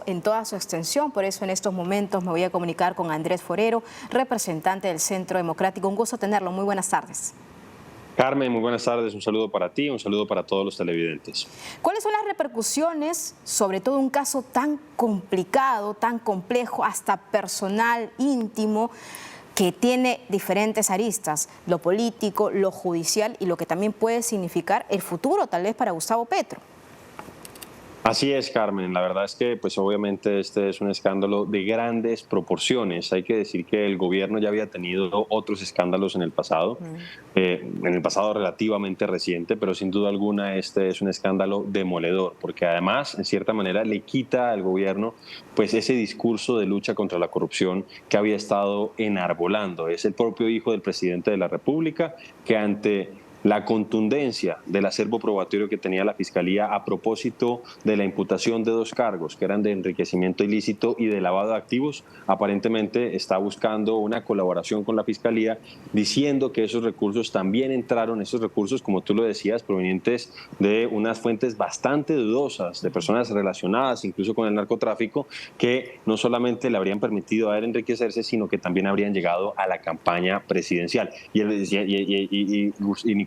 en toda su extensión. Por eso en estos momentos me voy a comunicar con Andrés Forero, representante del Centro Democrático. Un gusto tenerlo. Muy buenas tardes. Carmen, muy buenas tardes. Un saludo para ti, un saludo para todos los televidentes. ¿Cuáles son las repercusiones, sobre todo un caso tan complicado, tan complejo, hasta personal, íntimo, que tiene diferentes aristas, lo político, lo judicial y lo que también puede significar el futuro tal vez para Gustavo Petro? Así es, Carmen. La verdad es que, pues obviamente este es un escándalo de grandes proporciones. Hay que decir que el gobierno ya había tenido otros escándalos en el pasado relativamente reciente, pero sin duda alguna este es un escándalo demoledor, porque además, en cierta manera, le quita al gobierno pues ese discurso de lucha contra la corrupción que había estado enarbolando. Es el propio hijo del presidente de la República que ante la contundencia del acervo probatorio que tenía la Fiscalía a propósito de la imputación de dos cargos, que eran de enriquecimiento ilícito y de lavado de activos, aparentemente está buscando una colaboración con la Fiscalía, diciendo que esos recursos también entraron, esos recursos, como tú lo decías, provenientes de unas fuentes bastante dudosas, de personas relacionadas incluso con el narcotráfico, que no solamente le habrían permitido a él enriquecerse, sino que también habrían llegado a la campaña presidencial. Y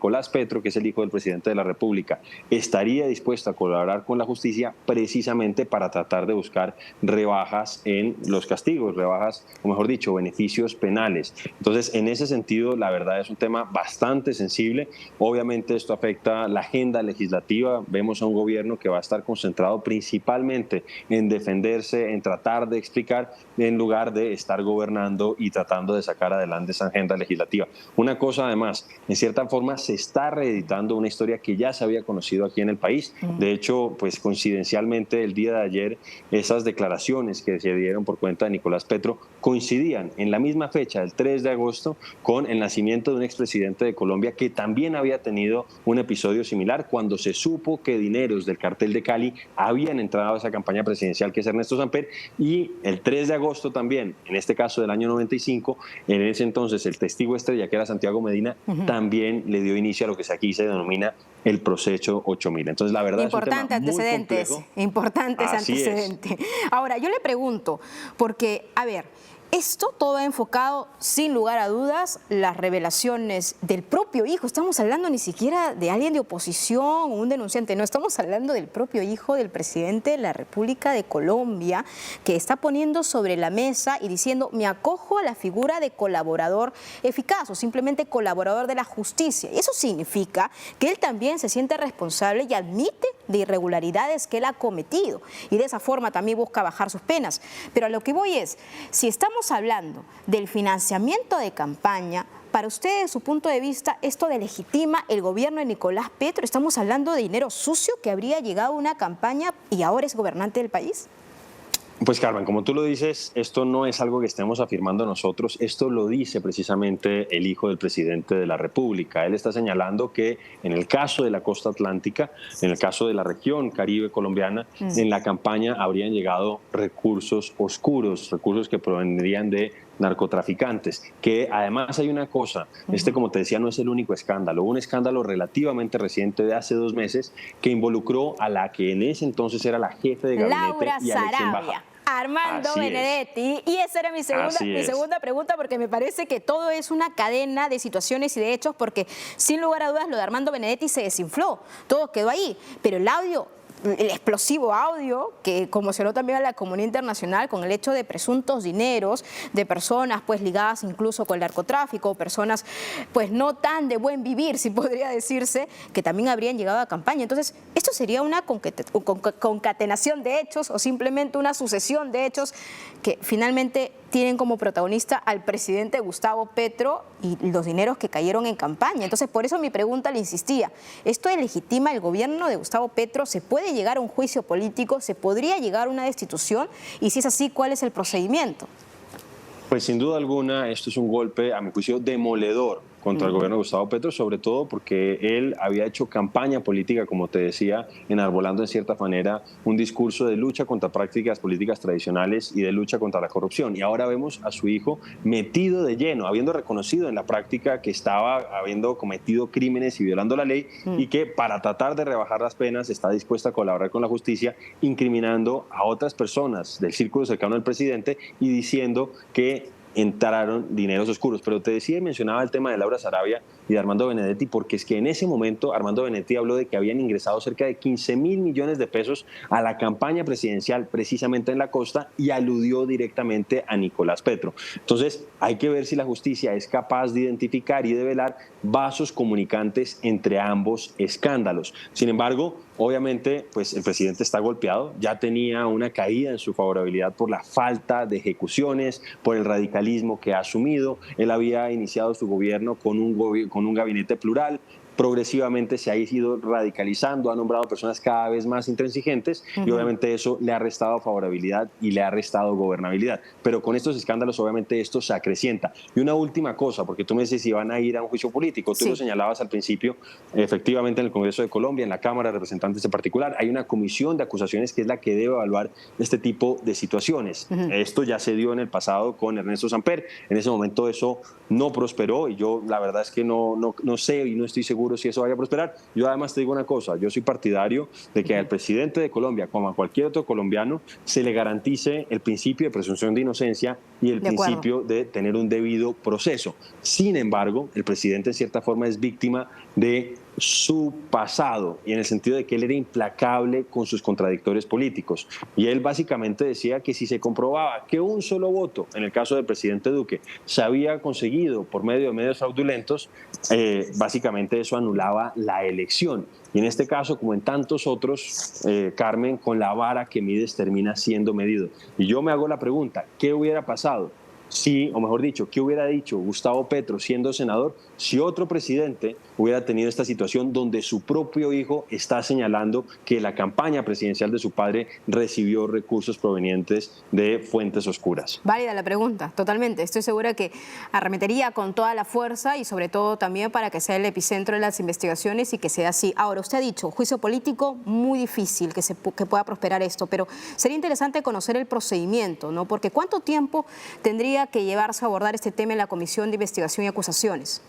Nicolás Petro, que es el hijo del presidente de la República, estaría dispuesto a colaborar con la justicia precisamente para tratar de buscar rebajas en los castigos, rebajas, o mejor dicho, beneficios penales. Entonces, en ese sentido, la verdad es un tema bastante sensible. Obviamente esto afecta la agenda legislativa. Vemos a un gobierno que va a estar concentrado principalmente en defenderse, en tratar de explicar, en lugar de estar gobernando y tratando de sacar adelante esa agenda legislativa. Una cosa, además, en cierta forma se está reeditando una historia que ya se había conocido aquí en el país. De hecho, pues coincidencialmente el día de ayer esas declaraciones que se dieron por cuenta de Nicolás Petro coincidían en la misma fecha, el 3 de agosto, con el nacimiento de un expresidente de Colombia que también había tenido un episodio similar cuando se supo que dineros del cartel de Cali habían entrado a esa campaña presidencial, que es Ernesto Samper, y el 3 de agosto también, en este caso del año 95, en ese entonces el testigo estrella, que era Santiago Medina, también le dio inicio a lo que aquí se denomina el proceso 8000. Entonces, la verdad importante es un tema muy complejo. Importantes antecedentes. Ahora, yo le pregunto, porque, a ver, esto todo ha enfocado, sin lugar a dudas, las revelaciones del propio hijo. Estamos hablando ni siquiera de alguien de oposición o un denunciante, no, estamos hablando del propio hijo del presidente de la República de Colombia, que está poniendo sobre la mesa y diciendo, me acojo a la figura de colaborador eficaz o simplemente colaborador de la justicia. Y eso significa que él también se siente responsable y admite de irregularidades que él ha cometido. Y de esa forma también busca bajar sus penas. Pero a lo que voy es, si estamos hablando del financiamiento de campaña, para usted, desde su punto de vista, ¿esto delegitima el gobierno de Nicolás Petro? ¿Estamos hablando de dinero sucio que habría llegado a una campaña y ahora es gobernante del país? Pues Carmen, como tú lo dices, esto no es algo que estemos afirmando nosotros, esto lo dice precisamente el hijo del presidente de la República. Él está señalando que en el caso de la costa atlántica, en el caso de la región caribe colombiana, en la campaña habrían llegado recursos oscuros, recursos que provendrían de narcotraficantes, que además hay una cosa, como te decía, no es el único escándalo, hubo un escándalo relativamente reciente de hace 2 meses que involucró a la que en ese entonces era la jefe de gabinete Laura y al ex Sarabia. Armando Así Benedetti. Y esa era mi segunda pregunta, porque me parece que todo es una cadena de situaciones y de hechos, porque sin lugar a dudas lo de Armando Benedetti se desinfló, todo quedó ahí, pero el audio, el explosivo audio que conmocionó también a la comunidad internacional con el hecho de presuntos dineros de personas pues ligadas incluso con el narcotráfico, personas pues no tan de buen vivir, si podría decirse, que también habrían llegado a campaña. Entonces, ¿esto sería una concatenación de hechos o simplemente una sucesión de hechos que finalmente tienen como protagonista al presidente Gustavo Petro y los dineros que cayeron en campaña? Entonces, por eso mi pregunta le insistía, ¿esto legitima el gobierno de Gustavo Petro? ¿Se puede llegar a un juicio político? ¿Se podría llegar a una destitución? Y si es así, ¿cuál es el procedimiento? Pues sin duda alguna esto es un golpe, a mi juicio, demoledor contra el gobierno de Gustavo Petro, sobre todo porque él había hecho campaña política, como te decía, enarbolando en cierta manera un discurso de lucha contra prácticas políticas tradicionales y de lucha contra la corrupción. Y ahora vemos a su hijo metido de lleno, habiendo reconocido en la práctica que estaba habiendo cometido crímenes y violando la ley, y que para tratar de rebajar las penas está dispuesta a colaborar con la justicia, incriminando a otras personas del círculo cercano al presidente y diciendo que entraron dineros oscuros. Pero te decía y mencionaba el tema de Laura Sarabia y de Armando Benedetti, porque es que en ese momento Armando Benedetti habló de que habían ingresado cerca de 15.000 millones de pesos a la campaña presidencial precisamente en la costa y aludió directamente a Nicolás Petro. Entonces hay que ver si la justicia es capaz de identificar y develar vasos comunicantes entre ambos escándalos. Sin embargo, obviamente, pues el presidente está golpeado, ya tenía una caída en su favorabilidad por la falta de ejecuciones, por el radicalismo que ha asumido. Él había iniciado su gobierno con un gabinete plural, progresivamente se ha ido radicalizando, ha nombrado personas cada vez más intransigentes y obviamente eso le ha restado favorabilidad y le ha restado gobernabilidad. Pero con estos escándalos obviamente esto se acrecienta. Y una última cosa, porque tú me dices si van a ir a un juicio político, tú lo señalabas al principio, efectivamente en el Congreso de Colombia, en la Cámara de Representantes en particular, hay una comisión de acusaciones que es la que debe evaluar este tipo de situaciones. Esto ya se dio en el pasado con Ernesto Samper, en ese momento eso no prosperó y yo la verdad es que no sé y no estoy seguro si eso vaya a prosperar. Yo además te digo una cosa, yo soy partidario de que al presidente de Colombia, como a cualquier otro colombiano, se le garantice el principio de presunción de inocencia y el principio de tener un debido proceso. Sin embargo, el presidente en cierta forma es víctima de su pasado y en el sentido de que él era implacable con sus contradictores políticos y él básicamente decía que si se comprobaba que un solo voto, en el caso del presidente Duque, se había conseguido por medio de medios fraudulentos, básicamente eso anulaba la elección. Y en este caso, como en tantos otros, Carmen, con la vara que mides termina siendo medido. Y yo me hago la pregunta, ¿qué hubiera pasado? Sí, o mejor dicho, ¿qué hubiera dicho Gustavo Petro siendo senador si otro presidente hubiera tenido esta situación donde su propio hijo está señalando que la campaña presidencial de su padre recibió recursos provenientes de fuentes oscuras? Válida la pregunta, totalmente. Estoy segura que arremetería con toda la fuerza y sobre todo también para que sea el epicentro de las investigaciones y que sea así. Ahora, usted ha dicho, juicio político, muy difícil que pueda prosperar esto, pero sería interesante conocer el procedimiento, ¿no? Porque ¿cuánto tiempo tendría que llevarse a abordar este tema en la Comisión de Investigación y Acusaciones?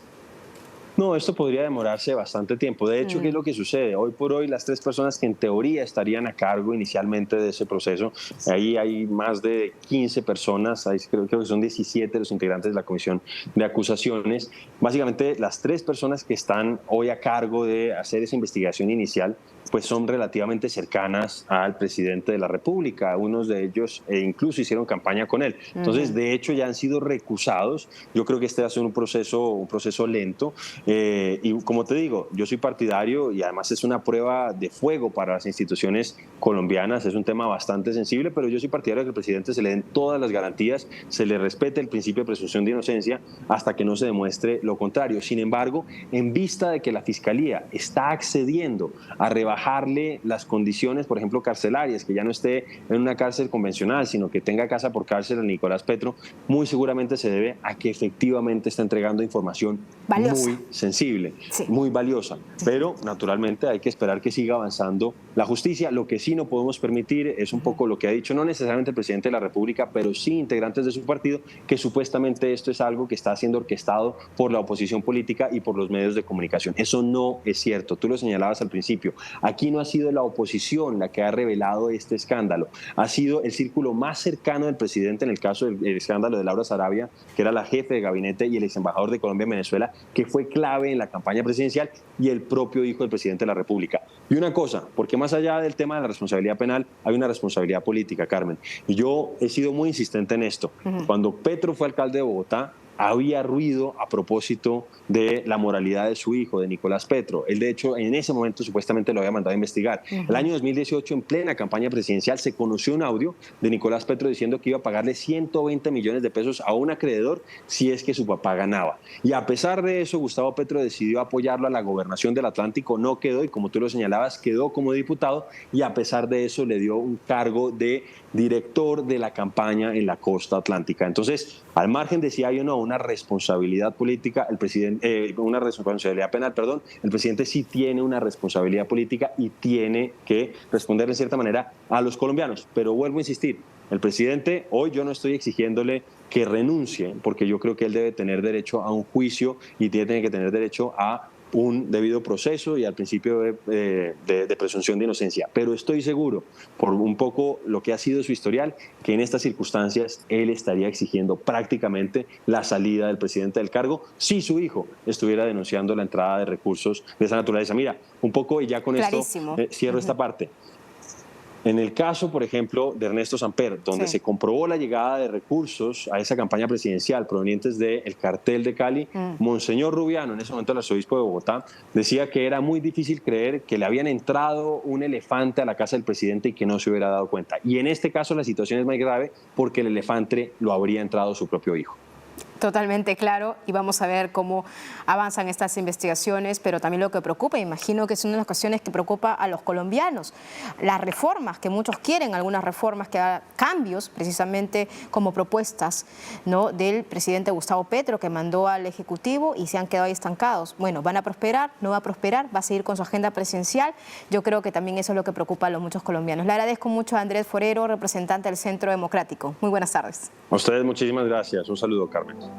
No, esto podría demorarse bastante tiempo. De hecho, ¿qué es lo que sucede? Hoy por hoy, las 3 personas que en teoría estarían a cargo inicialmente de ese proceso, ahí hay más de 15 personas, ahí creo que son 17 los integrantes de la Comisión de Acusaciones. Básicamente, las 3 personas que están hoy a cargo de hacer esa investigación inicial, pues son relativamente cercanas al presidente de la República. Unos de ellos incluso hicieron campaña con él. Entonces, de hecho, ya han sido recusados. Yo creo que este va a ser un proceso lento. Y como te digo, yo soy partidario y además es una prueba de fuego para las instituciones colombianas. Es un tema bastante sensible, pero yo soy partidario de que al presidente se le den todas las garantías, se le respete el principio de presunción de inocencia hasta que no se demuestre lo contrario. Sin embargo, en vista de que la Fiscalía está accediendo a rebajarle las condiciones, por ejemplo, carcelarias, que ya no esté en una cárcel convencional, sino que tenga casa por cárcel a Nicolás Petro, muy seguramente se debe a que efectivamente está entregando información valiosa, muy sensible, muy valiosa. Pero, naturalmente, hay que esperar que siga avanzando la justicia. Lo que sí no podemos permitir es un poco lo que ha dicho, no necesariamente el presidente de la República, pero sí integrantes de su partido, que supuestamente esto es algo que está siendo orquestado por la oposición política y por los medios de comunicación. Eso no es cierto. Tú lo señalabas al principio. Aquí no ha sido la oposición la que ha revelado este escándalo, ha sido el círculo más cercano del presidente en el caso del escándalo de Laura Sarabia, que era la jefe de gabinete y el ex embajador de Colombia en Venezuela, que fue clave en la campaña presidencial, y el propio hijo del presidente de la República. Y una cosa, porque más allá del tema de la responsabilidad penal, hay una responsabilidad política, Carmen. Y yo he sido muy insistente en esto. Cuando Petro fue alcalde de Bogotá, había ruido a propósito de la moralidad de su hijo, de Nicolás Petro. Él, de hecho, en ese momento supuestamente lo había mandado a investigar. El año 2018, en plena campaña presidencial, se conoció un audio de Nicolás Petro diciendo que iba a pagarle 120 millones de pesos a un acreedor si es que su papá ganaba. Y a pesar de eso, Gustavo Petro decidió apoyarlo a la gobernación del Atlántico, no quedó, y como tú lo señalabas, quedó como diputado, y a pesar de eso le dio un cargo de director de la campaña en la costa atlántica. Entonces, al margen de si hay o no una una responsabilidad política, el presidente, una responsabilidad penal, perdón, el presidente sí tiene una responsabilidad política y tiene que responder de cierta manera a los colombianos. Pero vuelvo a insistir, el presidente, hoy yo no estoy exigiéndole que renuncie, porque yo creo que él debe tener derecho a un juicio y tiene que tener derecho a un debido proceso y al principio de presunción de inocencia. Pero estoy seguro, por un poco lo que ha sido su historial, que en estas circunstancias él estaría exigiendo prácticamente la salida del presidente del cargo si su hijo estuviera denunciando la entrada de recursos de esa naturaleza. Mira, un poco, y ya con Clarísimo. esto cierro esta parte. En el caso, por ejemplo, de Ernesto Samper, donde se comprobó la llegada de recursos a esa campaña presidencial provenientes del cartel de Cali, Monseñor Rubiano, en ese momento el arzobispo de Bogotá, decía que era muy difícil creer que le habían entrado un elefante a la casa del presidente y que no se hubiera dado cuenta. Y en este caso la situación es más grave porque el elefante lo habría entrado su propio hijo. Totalmente claro, y vamos a ver cómo avanzan estas investigaciones, pero también lo que preocupa, imagino que es una de las cuestiones que preocupa a los colombianos, las reformas que muchos quieren, algunas reformas que hagan cambios precisamente como propuestas, ¿no?, del presidente Gustavo Petro, que mandó al Ejecutivo y se han quedado ahí estancados. Bueno, ¿van a prosperar? ¿No va a prosperar? ¿Va a seguir con su agenda presidencial? Yo creo que también eso es lo que preocupa a los muchos colombianos. Le agradezco mucho a Andrés Forero, representante del Centro Democrático. Muy buenas tardes. A ustedes muchísimas gracias. Un saludo, Carmen.